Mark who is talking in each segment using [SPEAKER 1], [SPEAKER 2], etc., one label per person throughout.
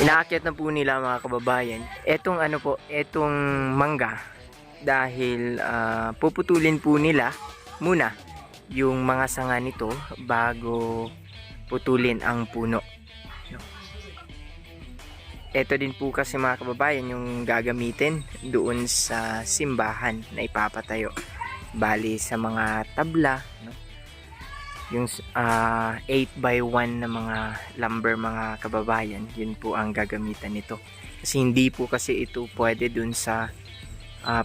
[SPEAKER 1] Inaakyat na po nila mga kababayan etong etong mangga dahil puputulin po nila muna yung mga sanga nito bago putulin ang puno. Ito din po kasi mga kababayan yung gagamitin doon sa simbahan na ipapatayo. Bali sa mga tabla, no? Yung 8x1 na mga lumber mga kababayan, yun po ang gagamitan nito. Kasi hindi po kasi ito pwede dun sa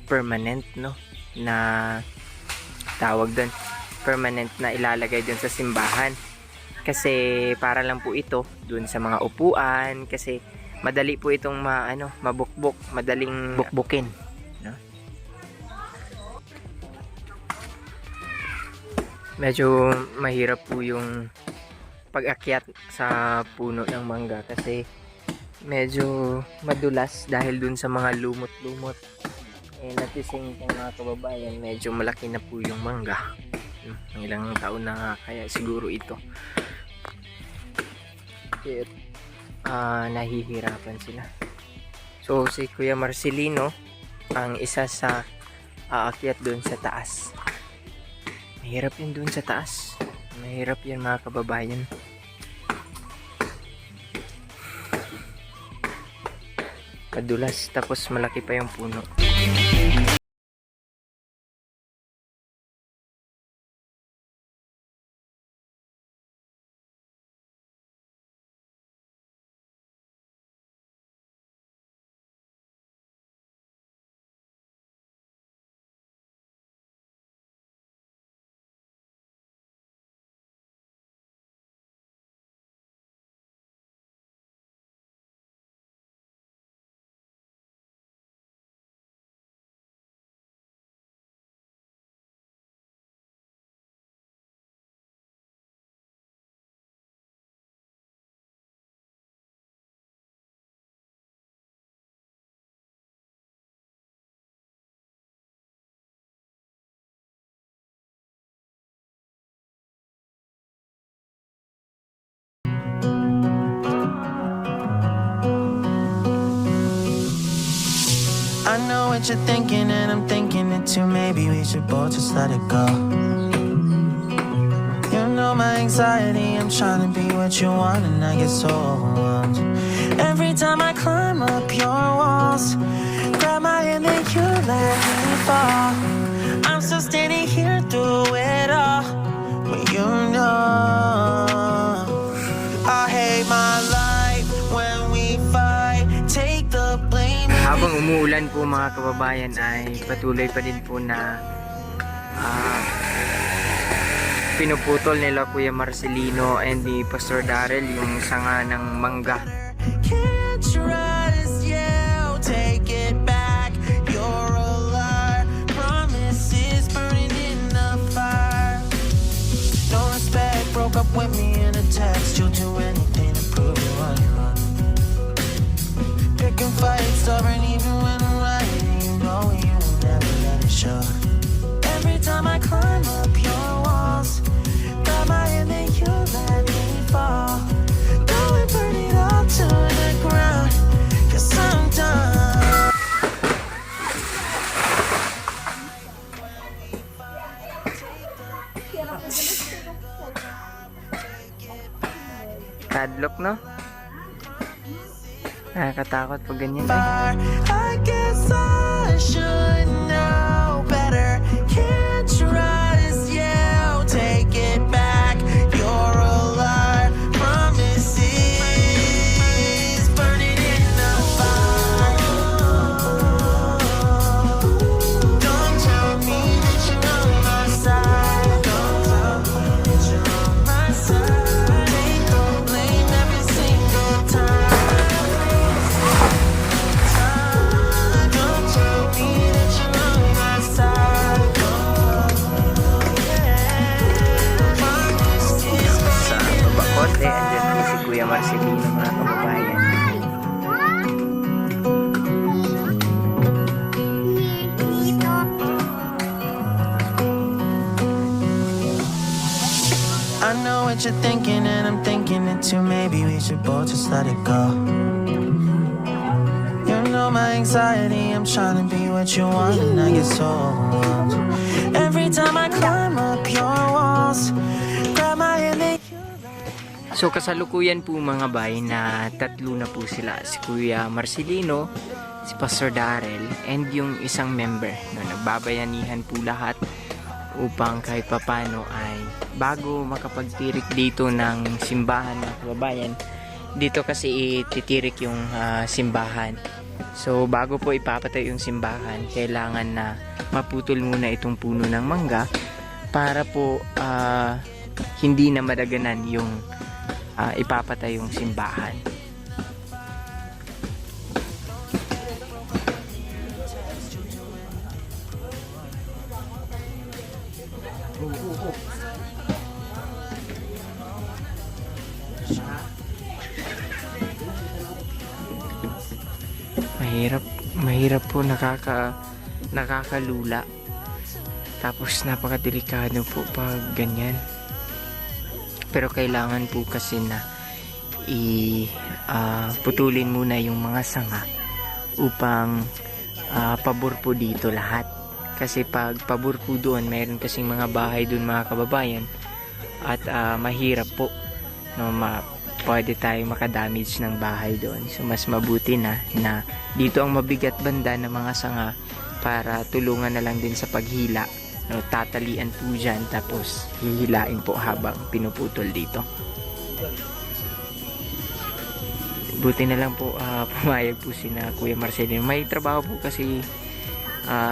[SPEAKER 1] permanent, no, na tawag dun, permanent na ilalagay dun sa simbahan. Kasi para lang po ito dun sa mga upuan, kasi madali po itong mabukbok, madaling bukbukin, no? Medyo mahirap po yung pag-akyat sa puno ng mangga kasi medyo madulas dahil dun sa mga lumot-lumot. At the same time mga kababayan, medyo malaki na po yung mangga. Ilang taon na nga kaya siguro ito. Nahihirapan sila. So si Kuya Marcelino ang isa sa aakyat dun sa taas. Mahirap yun dun sa taas. Mahirap yan mga kababayan. Madulas tapos malaki pa yung puno.
[SPEAKER 2] I know what you're thinking and I'm thinking it too. Maybe we should both just let it go. You know my anxiety, I'm trying to be what you want and I get so overwhelmed. Every time I climb up your walls, grab my hand and you let me fall. I'm still standing here through it all, but you know I hate my life when we fight. Take the blame.
[SPEAKER 1] Habang umuulan po mga kababayan ay patuloy pa din po na pinuputol nila Kuya Marcelino and ni Pastor Darrell yung sanga ng mangga.
[SPEAKER 2] Can't trust you, take it back. You're a liar, promises burning in the fire. No respect, broke up with me in a text. You'll do anything to prove you're on your own. Pick and fight, stubborn even when I'm right. You know you will never let it show. Every time I climb up your walls, grab my hand and you let me fall. Go and burn it all to the ground, 'cause I'm done.
[SPEAKER 1] Padlock, no? Nakakatakot pag ganyan.
[SPEAKER 2] I guess I should know better. Can't trust you, take it back. You're a liar, promises burning in the fire. Don't tell me that you're on my side. Don't tell me that you're on my side. Take the blame every single time. you're thinking, and I'm thinking it too. Maybe we should both just let it go. You know my anxiety, I'm trying to be what you want, and I get so overwhelmed. Every time I climb up your walls, grab my hand and
[SPEAKER 1] So kasalukuyan po mga bay na tatlo na po sila, si Kuya Marcelino, si Pastor Darrell, and yung isang member. No, nagbabayanihan po lahat upang kahit papano ay bago makapagtirik dito ng simbahan ng kababayan, dito kasi ititirik yung simbahan. So bago po ipapatay yung simbahan, kailangan na maputol muna itong puno ng mangga para po hindi na madaganan yung ipapatay yung simbahan. Mahirap po, nakakalula. Tapos napakadelikado po pag ganyan. Pero kailangan po kasi na putulin muna yung mga sanga upang pabor po dito lahat. Kasi pag pabor po doon, mayroon kasing mga bahay doon mga kababayan, at mahirap po, no, pwede tayong makadamage ng bahay doon. So mas mabuti na dito ang mabigat banda ng mga sanga para tulungan na lang din sa paghila. No, tatalian po dyan, tapos hihilain po habang pinuputol dito. Buti na lang po pumayag po si na Kuya Marcelino. May trabaho po kasi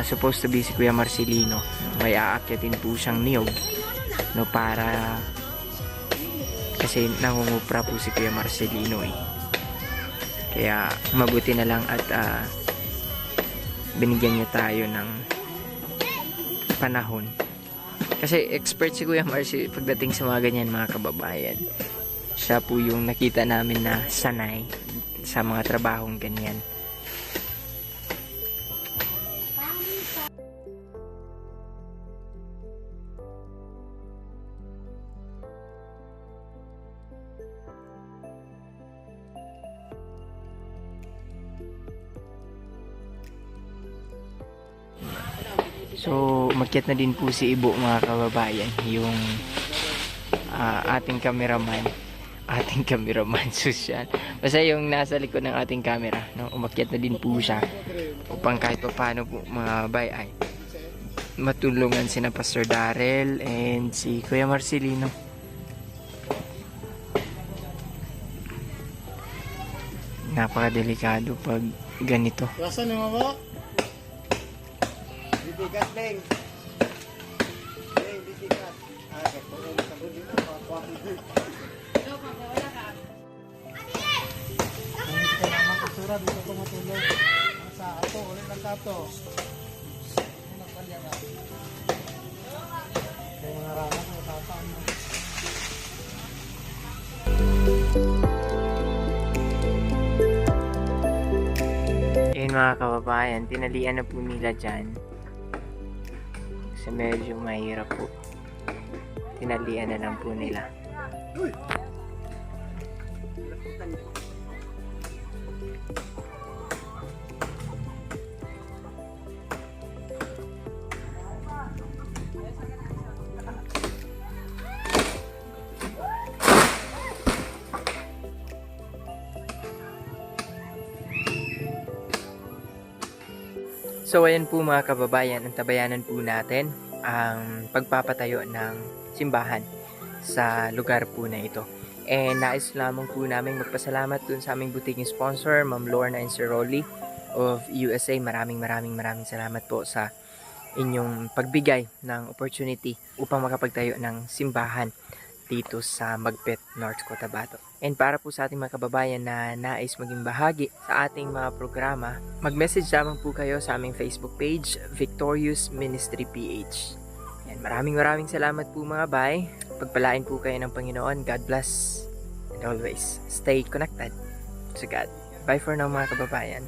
[SPEAKER 1] supposed to be si Kuya Marcelino. May aakyatin po siyang niyog, no, para kasi nangungupra po si Kuya Marcelino eh. Kaya mabuti na lang at binigyan niya tayo ng panahon. Kasi expert si Kuya Marcy pagdating sa mga ganyan mga kababayan. Siya po yung nakita namin na sanay sa mga trabahong ganyan. So, umakyat na din po si Ibo mga kababayan, yung ating cameraman, social. Basta yung nasa likod ng ating camera, no? Umakyat na din po siya upang kahit pa paano po mga bay ay matulungan sina Pastor Darrell and si Kuya Marcelino. Napakadelikado pag ganito.
[SPEAKER 3] Wasan mo mo? Bitikas, Beng. Beng, bitikas. Kung sa buti mo, pakuha mo. Kung hindi ka naman kusura, dito ko matulog. Ang sa ato, ulit lang kato. Nagpalya ka. Kaya mga ranas, matataan mo.
[SPEAKER 1] Yun mga kababayan, tinalian na po nila dyan. Kasi medyo mahirap po. Tinalian na lang po nila. So ayan po mga kababayan, ang tabayanan po natin ang pagpapatayo ng simbahan sa lugar po na ito. And nais lamang po namin magpasalamat dun sa aming butiking sponsor, Ma'am Lorna and Sir Rolly of USA. Maraming salamat po sa inyong pagbigay ng opportunity upang makapagtayo ng simbahan dito sa Magpet, North Cotabato. And para po sa ating mga kababayan na nais maging bahagi sa ating mga programa, mag-message lamang po kayo sa aming Facebook page, Victorious Ministry PH. And maraming salamat po mga bay. Pagpalain po kayo ng Panginoon. God bless. And always, stay connected to God. Bye for now mga kababayan.